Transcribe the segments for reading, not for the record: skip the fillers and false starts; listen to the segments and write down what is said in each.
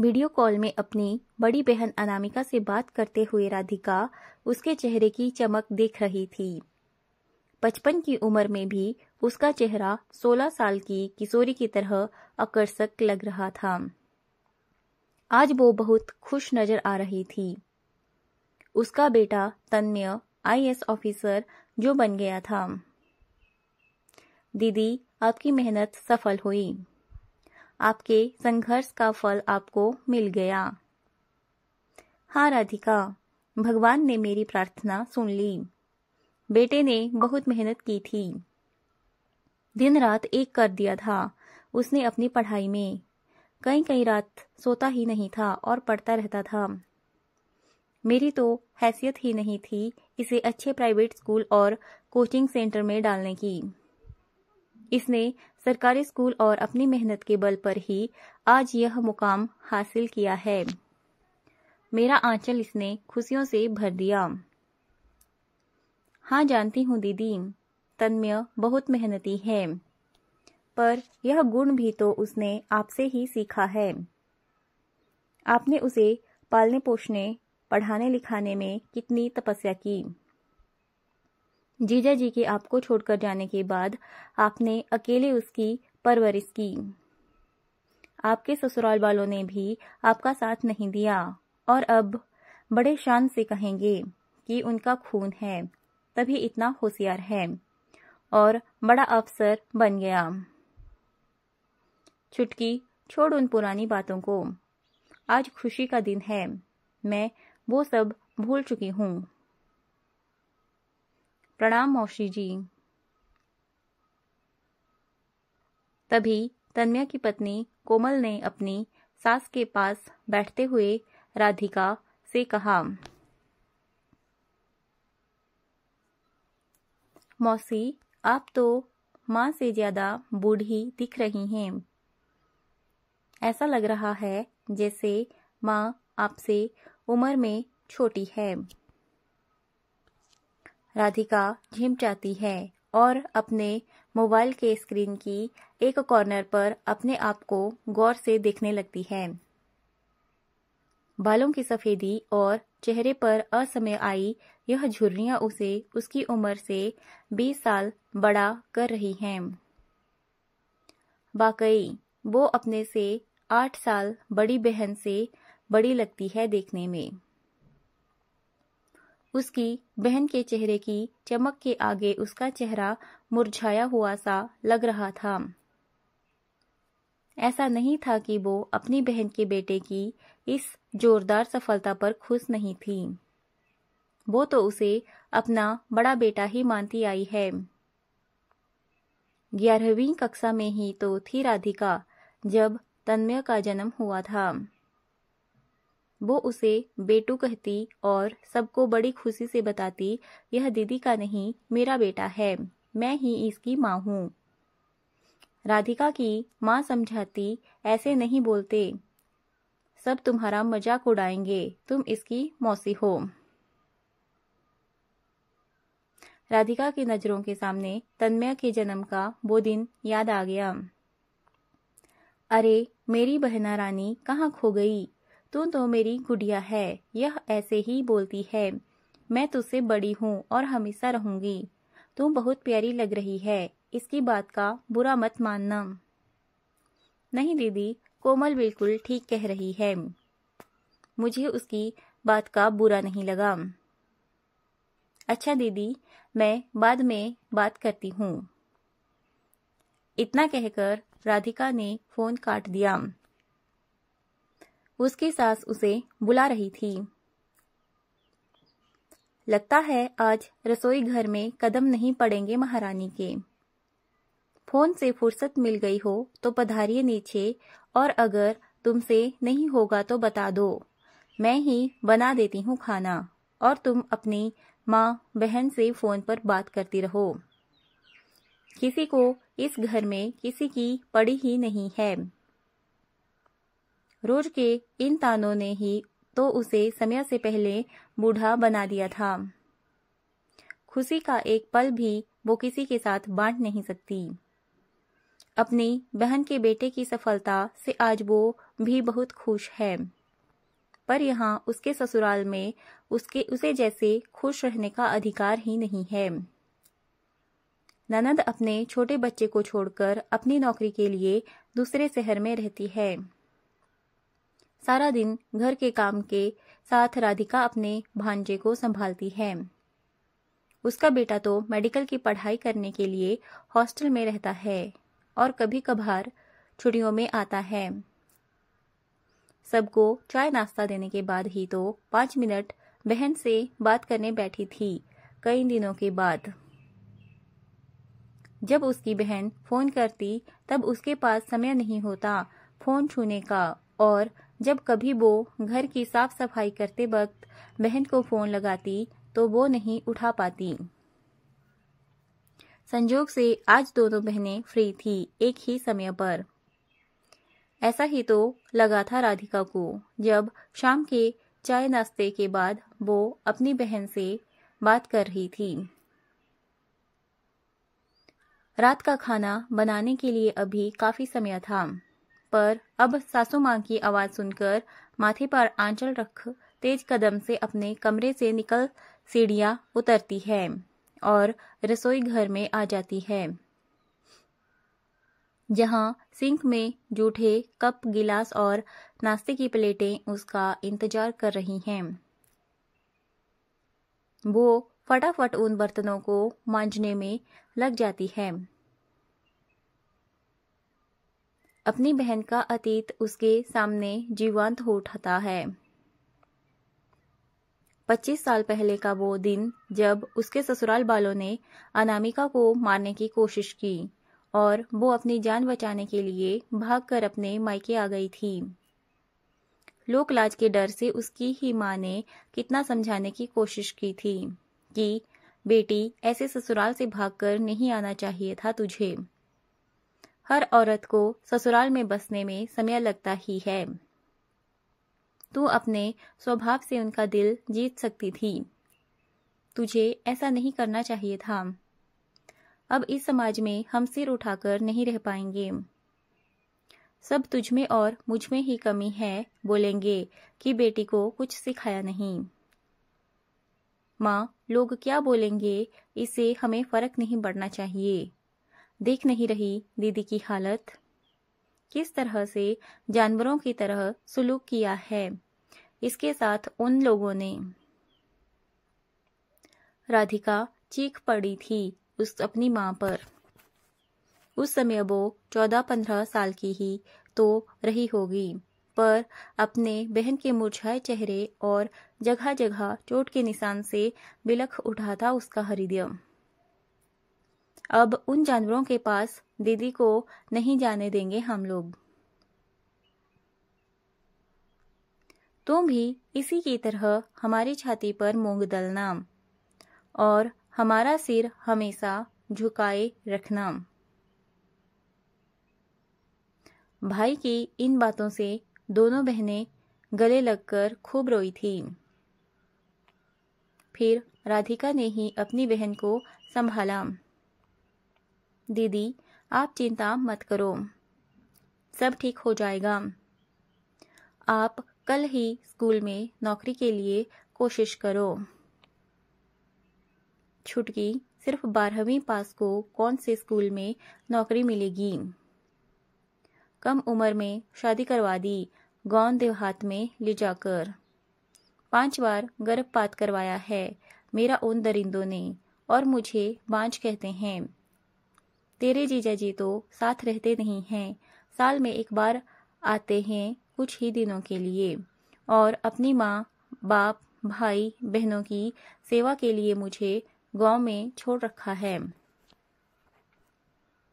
Video call में अपनी बड़ी बहन अनामिका से बात करते हुए राधिका उसके चेहरे की चमक देख रही थी। 55 की उम्र में भी उसका चेहरा 16 साल की किशोरी की तरह आकर्षक लग रहा था। आज वो बहुत खुश नजर आ रही थी। उसका बेटा तन्मय आईएएस ऑफिसर जो बन गया था। दीदी, आपकी मेहनत सफल हुई। आपके संघर्ष का फल आपको मिल गया। हाँ राधिका, भगवान ने मेरी प्रार्थना सुन ली। बेटे ने बहुत मेहनत की थी। दिन रात एक कर दिया था उसने अपनी पढ़ाई में। कई रात सोता ही नहीं था और पढ़ता रहता था। मेरी तो हैसियत ही नहीं थी इसे अच्छे प्राइवेट स्कूल और कोचिंग सेंटर में डालने की। इसने सरकारी स्कूल और अपनी मेहनत के बल पर ही आज यह मुकाम हासिल किया है। मेरा आंचल इसने खुशियों से भर दिया। हाँ जानती हूँ दीदी, तन्मय बहुत मेहनती है, पर यह गुण भी तो उसने आपसे ही सीखा है। आपने उसे पालने पोषने, पढ़ाने लिखाने में कितनी तपस्या की। जीजा जी के आपको छोड़कर जाने के बाद आपने अकेले उसकी परवरिश की। आपके ससुराल वालों ने भी आपका साथ नहीं दिया और अब बड़े शान से कहेंगे कि उनका खून है, तभी इतना होशियार है और बड़ा अफसर बन गया। छुटकी, छोड़ उन पुरानी बातों को। आज खुशी का दिन है, मैं वो सब भूल चुकी हूँ। प्रणाम मौसी जी। तभी तन्मय की पत्नी कोमल ने अपनी सास के पास बैठते हुए राधिका से कहा, मौसी, आप तो माँ से ज्यादा बूढ़ी दिख रही हैं। ऐसा लग रहा है जैसे माँ आपसे उम्र में छोटी है। राधिका झिमचाती है और अपने मोबाइल के स्क्रीन की एक कॉर्नर पर अपने आप को गौर से देखने लगती है। बालों की सफेदी और चेहरे पर असमय आई यह झुर्रियां उसे उसकी उम्र से 20 साल बड़ा कर रही हैं। वाकई वो अपने से 8 साल बड़ी बहन से बड़ी लगती है देखने में। उसकी बहन के चेहरे की चमक के आगे उसका चेहरा मुरझाया हुआ सा लग रहा था। ऐसा नहीं था कि वो अपनी बहन के बेटे की इस जोरदार सफलता पर खुश नहीं थी। वो तो उसे अपना बड़ा बेटा ही मानती आई है। 11वीं कक्षा में ही तो थी राधिका जब तन्मय का जन्म हुआ था। वो उसे बेटू कहती और सबको बड़ी खुशी से बताती, यह दीदी का नहीं मेरा बेटा है, मैं ही इसकी माँ हूँ। राधिका की माँ समझाती, ऐसे नहीं बोलते, सब तुम्हारा मजाक उड़ाएंगे, तुम इसकी मौसी हो। राधिका की नजरों के सामने तन्मय के जन्म का वो दिन याद आ गया। अरे मेरी बहना रानी कहाँ खो गई? तू तो मेरी गुड़िया है। यह ऐसे ही बोलती है, मैं तुझसे बड़ी हूँ और हमेशा रहूंगी। तू बहुत प्यारी लग रही है, इसकी बात का बुरा मत मानना। नहीं दीदी, कोमल बिल्कुल ठीक कह रही है, मुझे उसकी बात का बुरा नहीं लगा। अच्छा दीदी, मैं बाद में बात करती हूँ। इतना कहकर राधिका ने फोन काट दिया। उसकी सास उसे बुला रही थी। लगता है आज रसोई घर में कदम नहीं पड़ेंगे महारानी के। फोन से फुर्सत मिल गई हो तो पधारिए नीचे, और अगर तुमसे नहीं होगा तो बता दो, मैं ही बना देती हूँ खाना, और तुम अपनी माँ बहन से फोन पर बात करती रहो। किसी को इस घर में किसी की पड़ी ही नहीं है। रोज के इन तानों ने ही तो उसे समय से पहले बूढ़ा बना दिया था। खुशी का एक पल भी वो किसी के साथ बांट नहीं सकती। अपनी बहन के बेटे की सफलता से आज वो भी बहुत खुश है, पर यहाँ उसके ससुराल में उसे जैसे खुश रहने का अधिकार ही नहीं है। ननद अपने छोटे बच्चे को छोड़कर अपनी नौकरी के लिए दूसरे शहर में रहती है। सारा दिन घर के काम के साथ राधिका अपने भांजे को संभालती है। उसका बेटा तो मेडिकल की पढ़ाई करने के लिए हॉस्टल में रहता है और कभी कभार छुट्टियों में आता है। सबको चाय नाश्ता देने के बाद ही तो 5 मिनट बहन से बात करने बैठी थी, कई दिनों के बाद। जब उसकी बहन फोन करती तब उसके पास समय नहीं होता फोन छूने का, और जब कभी वो घर की साफ सफाई करते वक्त बहन को फोन लगाती तो वो नहीं उठा पाती। संजोग से आज दोनों बहनें फ्री थी एक ही समय पर। ऐसा ही तो लगा था राधिका को जब शाम के चाय नाश्ते के बाद वो अपनी बहन से बात कर रही थी। रात का खाना बनाने के लिए अभी काफी समय था, पर अब सासू माँ की आवाज सुनकर माथे पर आंचल रख तेज कदम से अपने कमरे से निकल सीढ़ियां उतरती है और रसोई घर में आ जाती है, जहां सिंक में जूठे कप गिलास और नाश्ते की प्लेटें उसका इंतजार कर रही हैं। वो फटाफट उन बर्तनों को मांजने में लग जाती है। अपनी बहन का अतीत उसके सामने जीवंत हो उठता है। 25 साल पहले का वो दिन जब उसके ससुराल वालों ने अनामिका को मारने की कोशिश की और वो अपनी जान बचाने के लिए भागकर अपने मायके आ गई थी। लोक लाज के डर से उसकी ही माँ ने कितना समझाने की कोशिश की थी कि बेटी, ऐसे ससुराल से भागकर नहीं आना चाहिए था तुझे। हर औरत को ससुराल में बसने में समय लगता ही है। तू अपने स्वभाव से उनका दिल जीत सकती थी। तुझे ऐसा नहीं करना चाहिए था। अब इस समाज में हम सिर उठाकर नहीं रह पाएंगे। सब तुझमें और मुझमें ही कमी है बोलेंगे कि बेटी को कुछ सिखाया नहीं। माँ, लोग क्या बोलेंगे इससे हमें फर्क नहीं पड़ना चाहिए। देख नहीं रही दीदी की हालत, किस तरह से जानवरों की तरह सुलूक किया है इसके साथ उन लोगों ने। राधिका चीख पड़ी थी उस अपनी माँ पर। उस समय वो 14-15 साल की ही तो रही होगी, पर अपने बहन के मुरझाए चेहरे और जगह जगह चोट के निशान से बिलख उठा था उसका हृदय। अब उन जानवरों के पास दीदी को नहीं जाने देंगे हम लोग। तुम भी इसी की तरह हमारी छाती पर मूंग दलना और हमारा सिर हमेशा झुकाए रखना। भाई की इन बातों से दोनों बहनें गले लगकर खूब रोई थी। फिर राधिका ने ही अपनी बहन को संभाला। दीदी, आप चिंता मत करो, सब ठीक हो जाएगा। आप कल ही स्कूल में नौकरी के लिए कोशिश करो। छुटकी, सिर्फ 12वीं पास को कौन से स्कूल में नौकरी मिलेगी। कम उम्र में शादी करवा दी, गांव देहात में ले जाकर। 5 बार गर्भपात करवाया है मेरा उन दरिंदों ने, और मुझे बांझ कहते हैं। तेरे जीजा जी तो साथ रहते नहीं हैं, साल में एक बार आते हैं कुछ ही दिनों के लिए, और अपनी माँ बाप भाई बहनों की सेवा के लिए मुझे गांव में छोड़ रखा है।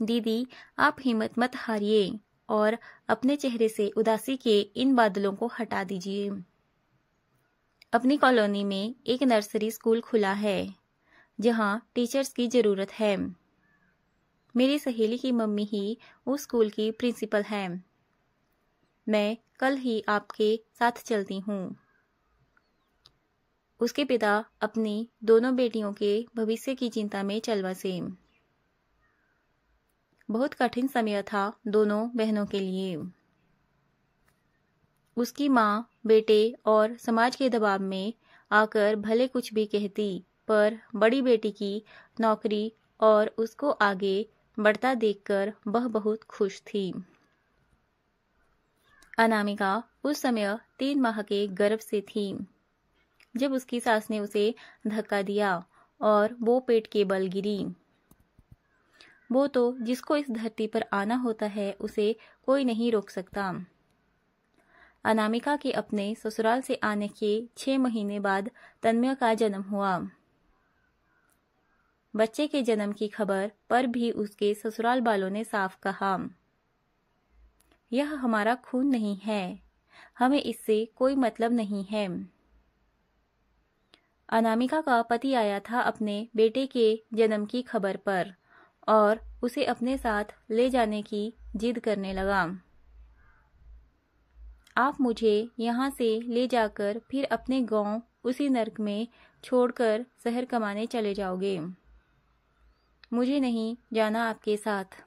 दीदी, आप हिम्मत मत हारिए और अपने चेहरे से उदासी के इन बादलों को हटा दीजिए। अपनी कॉलोनी में एक नर्सरी स्कूल खुला है जहां टीचर्स की जरूरत है। मेरी सहेली की मम्मी ही उस स्कूल की प्रिंसिपल है। मैं कल ही आपके साथ चलती हूँ। उसके पिता अपनी दोनों बेटियों के भविष्य की चिंता में चल बसे। बहुत कठिन समय था दोनों बहनों के लिए। उसकी माँ बेटे और समाज के दबाव में आकर भले कुछ भी कहती, पर बड़ी बेटी की नौकरी और उसको आगे बढ़ता देखकर वह बहुत खुश थी। अनामिका उस समय 3 माह के गर्भ से थी जब उसकी सास ने उसे धक्का दिया और वो पेट के बल गिरी। वो तो जिसको इस धरती पर आना होता है उसे कोई नहीं रोक सकता। अनामिका के अपने ससुराल से आने के 6 महीने बाद तन्मय का जन्म हुआ। बच्चे के जन्म की खबर पर भी उसके ससुराल वालों ने साफ कहा, यह हमारा खून नहीं है, हमें इससे कोई मतलब नहीं है। अनामिका का पति आया था अपने बेटे के जन्म की खबर पर और उसे अपने साथ ले जाने की जिद करने लगा। आप मुझे यहाँ से ले जाकर फिर अपने गांव उसी नरक में छोड़कर शहर कमाने चले जाओगे। मुझे नहीं जाना आपके साथ।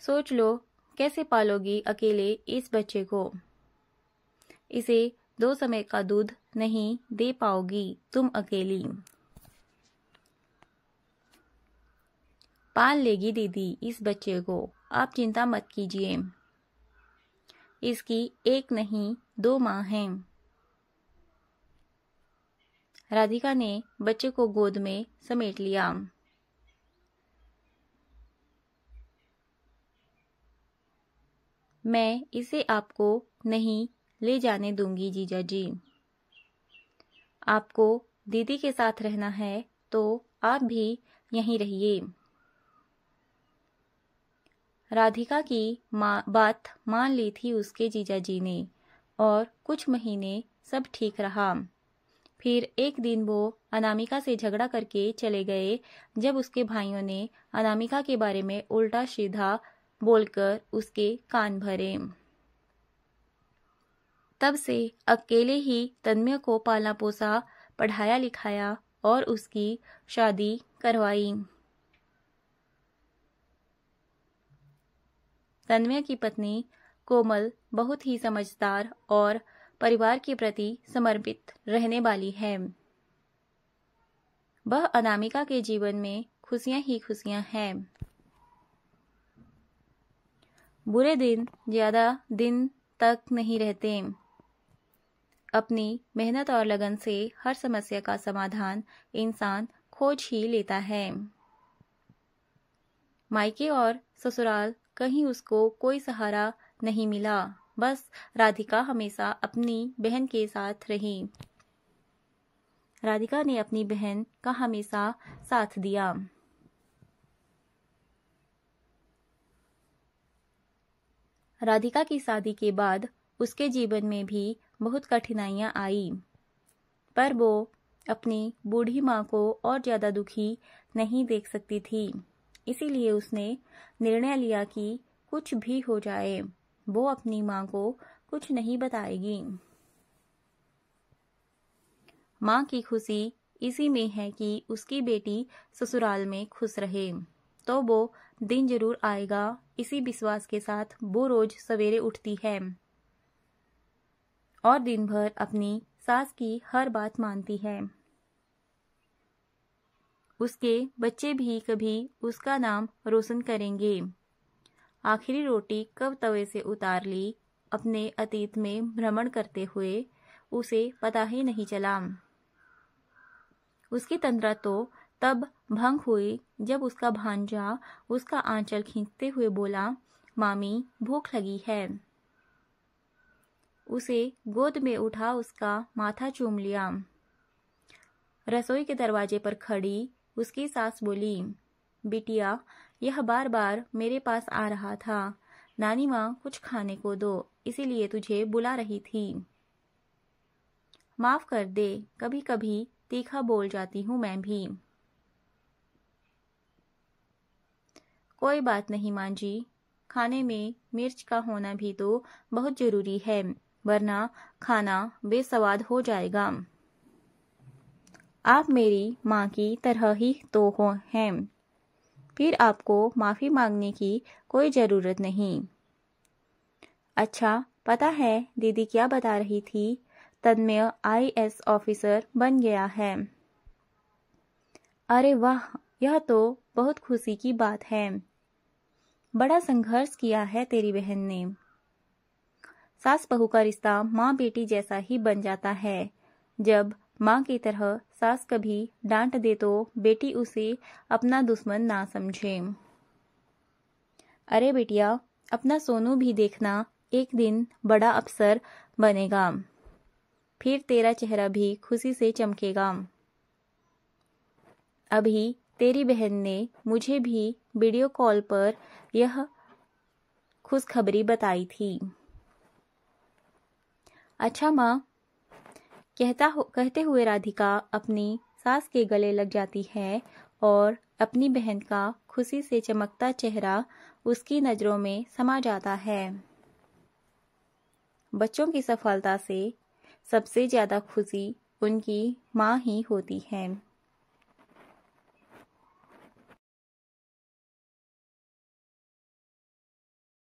सोच लो कैसे पालोगी अकेले इस बच्चे को। इसे 2 समय का दूध नहीं दे पाओगी तुम अकेली। पाल लेगी दीदी इस बच्चे को, आप चिंता मत कीजिए। इसकी 1 नहीं 2 माँ हैं। राधिका ने बच्चे को गोद में समेट लिया। मैं इसे आपको नहीं ले जाने दूंगी जीजा जी। आपको दीदी के साथ रहना है तो आप भी यहीं रहिए। राधिका की बात मान ली थी उसके जीजा जी ने और कुछ महीने सब ठीक रहा। फिर एक दिन वो अनामिका से झगड़ा करके चले गए जब उसके भाइयों ने अनामिका के बारे में उल्टा सीधा बोलकर उसके कान भरे। तब से अकेले ही तन्मय को पाला पोसा, पढ़ाया लिखाया और उसकी शादी करवाई। तन्मय की पत्नी कोमल बहुत ही समझदार और परिवार के प्रति समर्पित रहने वाली है। वह अनामिका के जीवन में खुशियां ही खुशियां हैं। बुरे दिन ज्यादा दिन तक नहीं रहते। अपनी मेहनत और लगन से हर समस्या का समाधान इंसान खोज ही लेता है। मायके और ससुराल कहीं उसको कोई सहारा नहीं मिला। बस राधिका हमेशा अपनी बहन के साथ रही। राधिका ने अपनी बहन का हमेशा साथ दिया। राधिका की शादी के बाद उसके जीवन में भी बहुत कठिनाइयां आई, पर वो अपनी बूढ़ी माँ को और ज्यादा दुखी नहीं देख सकती थी। इसीलिए उसने निर्णय लिया कि कुछ भी हो जाए वो अपनी माँ को कुछ नहीं बताएगी। माँ की खुशी इसी में है कि उसकी बेटी ससुराल में खुश रहे, तो वो दिन जरूर आएगा। इसी विश्वास के साथ वो रोज सवेरे उठती है और दिन भर अपनी सास की हर बात मानती है। उसके बच्चे भी कभी उसका नाम रोशन करेंगे। आखिरी रोटी कब तवे से उतार ली अपने अतीत में भ्रमण करते हुए उसे पता ही नहीं चला। उसकी तंद्रा तो तब भंग हुई जब उसका भांजा उसका आंचल खींचते हुए बोला, मामी भूख लगी है। उसे गोद में उठा उसका माथा चूम लिया। रसोई के दरवाजे पर खड़ी उसकी सास बोली, बिटिया यह बार बार मेरे पास आ रहा था, नानी माँ कुछ खाने को दो, इसीलिए तुझे बुला रही थी। माफ कर दे, कभी कभी तीखा बोल जाती हूँ मैं भी। कोई बात नहीं माँ जी, खाने में मिर्च का होना भी तो बहुत जरूरी है, वरना खाना बेस्वाद हो जाएगा। आप मेरी माँ की तरह ही तो हैं। फिर आपको माफ़ी मांगने की कोई ज़रूरत नहीं। अच्छा, पता है दीदी क्या बता रही थी? तन्मय IAS ऑफिसर बन गया है। अरे वाह, यह तो बहुत खुशी की बात है। बड़ा संघर्ष किया है तेरी बहन ने। सास बहू का रिश्ता माँ बेटी जैसा ही बन जाता है। जब माँ की तरह सास कभी डांट दे तो बेटी उसे अपना दुश्मन ना समझे। अरे बेटिया, अपना सोनू भी देखना, एक दिन बड़ा अफसर बनेगा। फिर तेरा चेहरा भी खुशी से चमकेगा। अभी तेरी बहन ने मुझे भी वीडियो कॉल पर यह खुशखबरी बताई थी। अच्छा माँ, कहते हुए राधिका अपनी सास के गले लग जाती है और अपनी बहन का खुशी से चमकता चेहरा उसकी नज़रों में समा जाता है। बच्चों की सफलता से सबसे ज़्यादा खुशी उनकी माँ ही होती है।